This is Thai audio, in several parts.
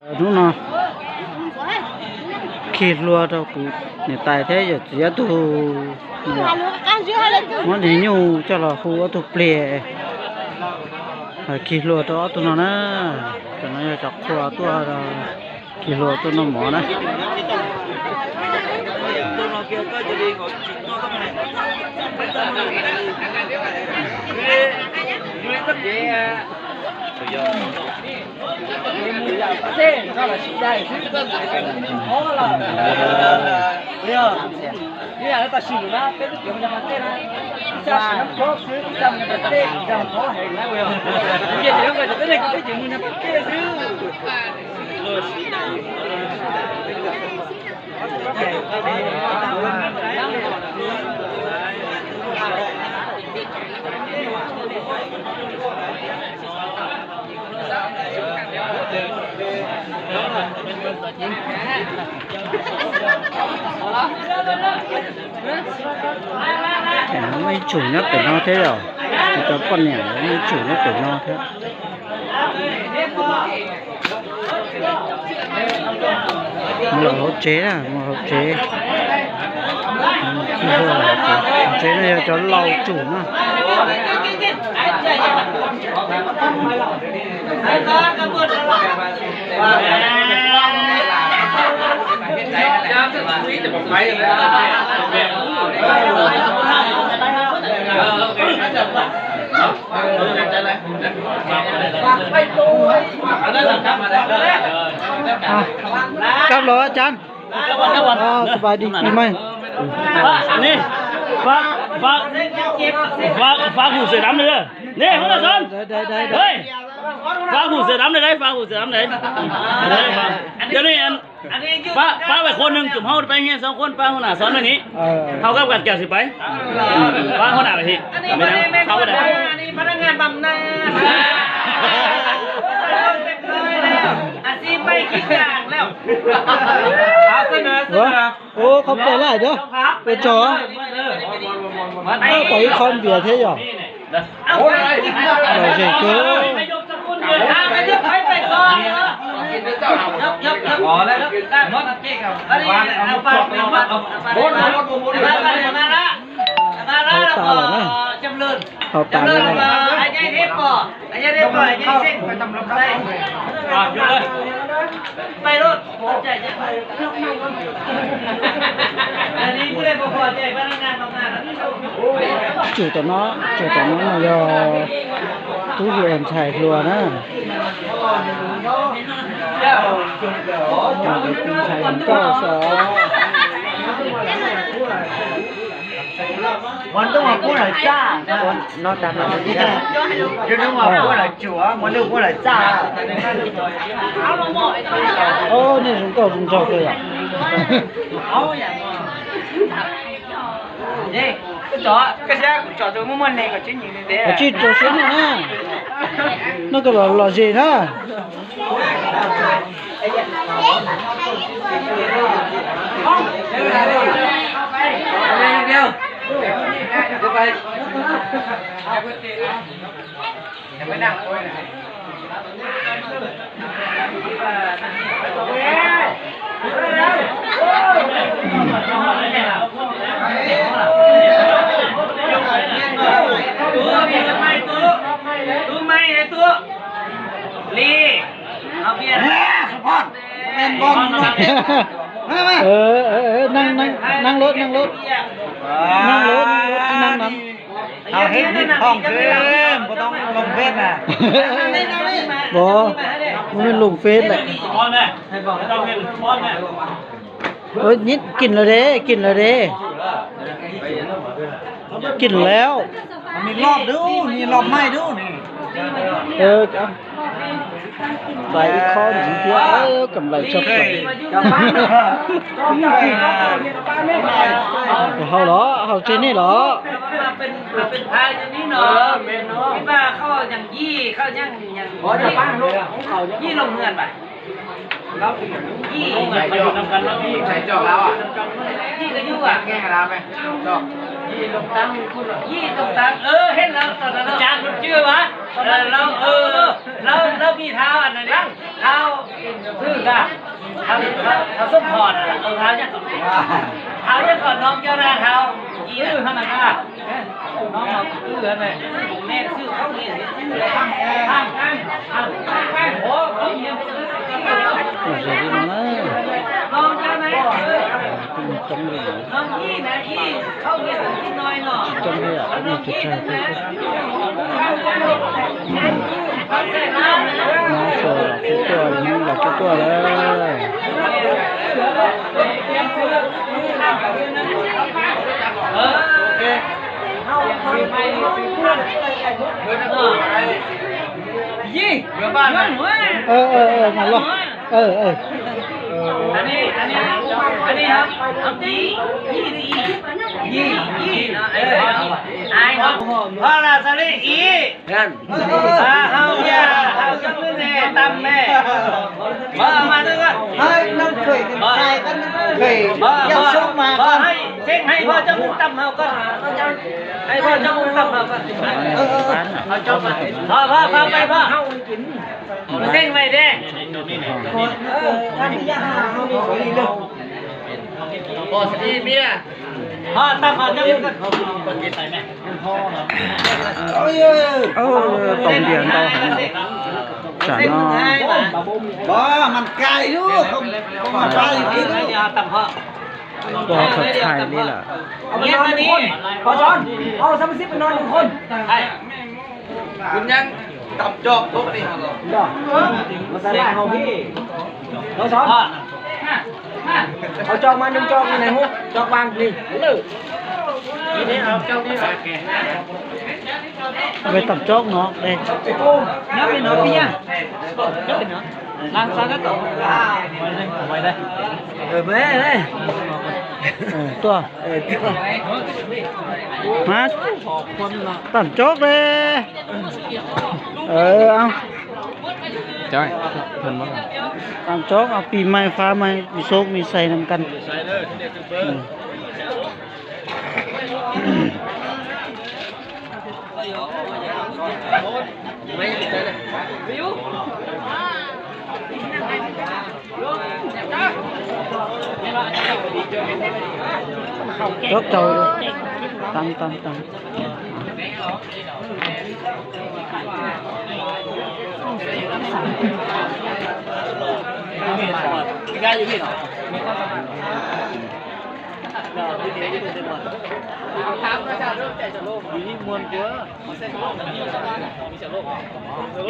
đúng rồi khi lúa đâu cũng hiện tại thế giờ chỉ tu muốn đi nhiều cho là khu tu plei khi lúa đó tu nó cho nó chọc qua tu khi lúa tu nó mỏ đó mấy chủ nhất để nó thế rồi chỉ có con nhảy mấy chủ nhất để nó thế mở hộp chế à mở hộp chế hộp chế này cho lau chủ nữa cáp lỗอาจารย์สบายดีปีใหม่นี่ฝากหูเสือดำเลยนี่พ่อสอนเฮ้ยฝากหูเสือดำเลยฝากหูเสือดำเลยเดี๋ยวนี้ป้าไปคนหนึ่งจุ่มเฮาไปเฮียสองคนป้าหัวหน้าสอนแบบนี้เขากับกันแก่สิไปป้าหัวหน้าไปทีเขาไปไหนนี่พนักงานบำนาญอาชีพไม่คิดอย่างแล้วเสนอโอ้เขาเปิดไรเด้อไปจ่อต่อยคอนเบียร์เท่หรอโอ้ยเราเฉยเกินไปก่อนยับอ๋อแล้วมดเก๊กอันนี้เอาปากเป็นมัดมาละจำเริญไอ้ยัยเทปป่อไอ้ยัยเส้นไปตำรวจได้หยุดเลยไปรถใจจะไปอันนี้ผู้ใดพอใจพนักงานบำนาญchủ tao nó là do tú luyện xài lùa đó xài có sợ món đúng không có là cha nó đặt là gì đó chứ đúng không có là chúa món đúng có là cha ô nên chúng tôi dùng trâu thôi à đi cái xe chó tôi muốn này có chuyện gì đấy chuyện trâu xíu nữa nó có là gì đó năng lốt năng hết không chứ cóต้องลงเฟซน่ะบ่มันลงเฟซแหละเอ้ยนิดกินแล้วเด้กินแล้วมีรอบดูมีรอบไม้ดูนี่ใส่คอหญิงเพื่อกำไรชอบกันเขาเหรอเขาเจนี่เหรอเป็นพายอย่างนี้เนาะคิดว่าเขาอย่างยี่เขาอย่างยี่ลงเงินไปยี่มาอยู่นำกันแล้วยี่ใส่จอกแล้วอ่ะยี่ก็ยุ่งอ่ะแง่กระดาษไหมจอกยี่ลงตังยี่ลงตังเห็นแล้วตอนนั้นอาจารย์มันชื่อวะเรามีเท้าอันนั้น เขาซื้อกันเขาส้มพอดเขาเนี่ยเขาเนี่ยก่อนน้องเจ้าหน้าเขาซื้อขนาดนั้นน้องเราซื้ออะไรแม่ซื้อเขาเนี่ยข้างโอ้เขาเนี่ยน้องเจ้าไหนน้องพี่นะพี่เขาเนี่ยกินน้อยเนาะน้องพี่นั่นแหละน้องโซ่ตัวนี้หลักตัวเลยยี่เดี๋ยวบ้านมันมาลงอันนี้ครับเอายี่นะไอ้ครับพอละสลิอีงั้นเฮาเนี่ยเฮาจังเลยแน่ตำแม่มาด้วยกันให้น้ำเคยใส่กันเคยอย่าส่งมาก็ให้เช็คให้พ่อจะมุ่งตำเฮาก็ให้พ่อจะมุ่งตำเฮาก็เอาจบมาพ่อไปพ่อเฮากินเช็คไม่ได้ท่านอย่าหาเฮานี่ขออีกเด้อพ่อสิเมียพ่อตำเฮาจะมุ่งกันคนกินใส่แม่พ่อเนาะตรงเดียนเราฉันบ่มันไกลอยู่เขามาไกลอีกตำพ่อก็เขาใช่นี่แหละเงี้ยตัวนี้พอจอนเอาสามสิบไปนอน1 คนใช่คุณยังตำจอกทุกนี่มาใส่ได้เฮาพี่เราสอนเอาจอกมา1 จอกในหุบจอกวางนี่นี่เอาจอกนี่ไปตับโจ๊กเนาะเด็กนับเป็นเนาะพี่ยังนับเป็นเนาะล้างซาก็ต่อไว้ได้แม่เลยตัวมาตับโจ๊กเลยเอาจ้อยเพิ่นบ่ตับโจ๊กเอาปีใหม่ฟ้าใหม่มีโชคมีใส่นำกันยกเจ้าตั้งพี่กายอยู่พี่เนาะ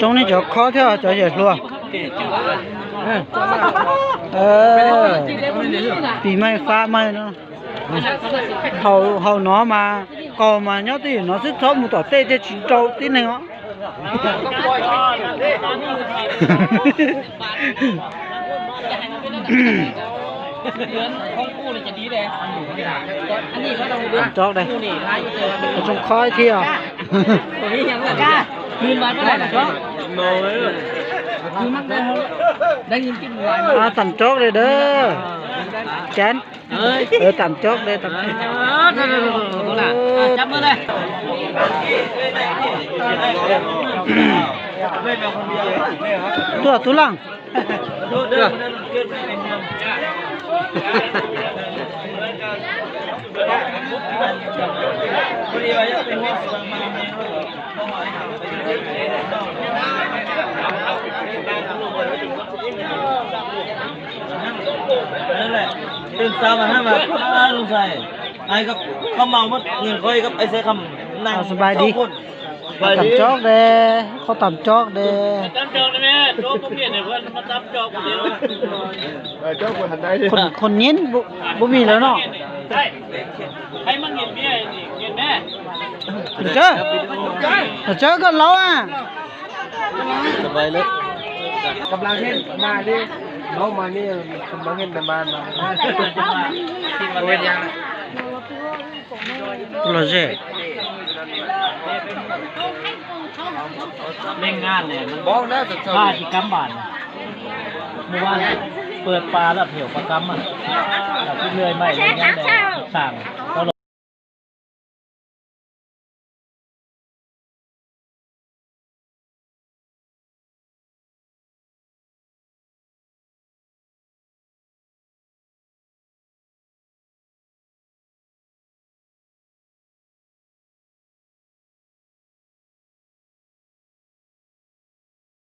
trong này chỗ khó theo chỗ dệt luôn vì mai pha mai nó hầu nó mà còn mà nhớ thì nó rất khó một tỏ tê tê chỉ trâu tí này nó chót đây trong khói thi à tầm chót đây đó chán tầm chót đây tầm chấm nữa đây tu lăngนั่นแหละตื่นเช้ามาให้มาลุงใส่ไอ้กับเขาเมาหมดเงินค่อยกับไอ้ใส่คำนั่งสบายดีตำจอกเด้เขาตำจอกเด้ตำจอกได้ไหมโจ๊กผมเปลี่ยนเนี่ยเพื่อนมาตำจอกคนเดียวจอกคนทันได้คนเย็นบ่มีแล้วเนาะใช่ให้มันเห็นเบี้ยนี่เห็นแม่เจอกันแล้วอ่ะสบายเลยกำลังเห็นมาดิน้องมานี่กำลังเห็นแต่มาที่มาเป็นยังโปรเจกต์เล่นงานเนี่ยมันบอกนะค่าที่กำบานเมื่อวานเปิดปลาแล้วเหี่ยวปลากำอ่ะที่เลื่อยไม่เลื่อยยังไงสั่ง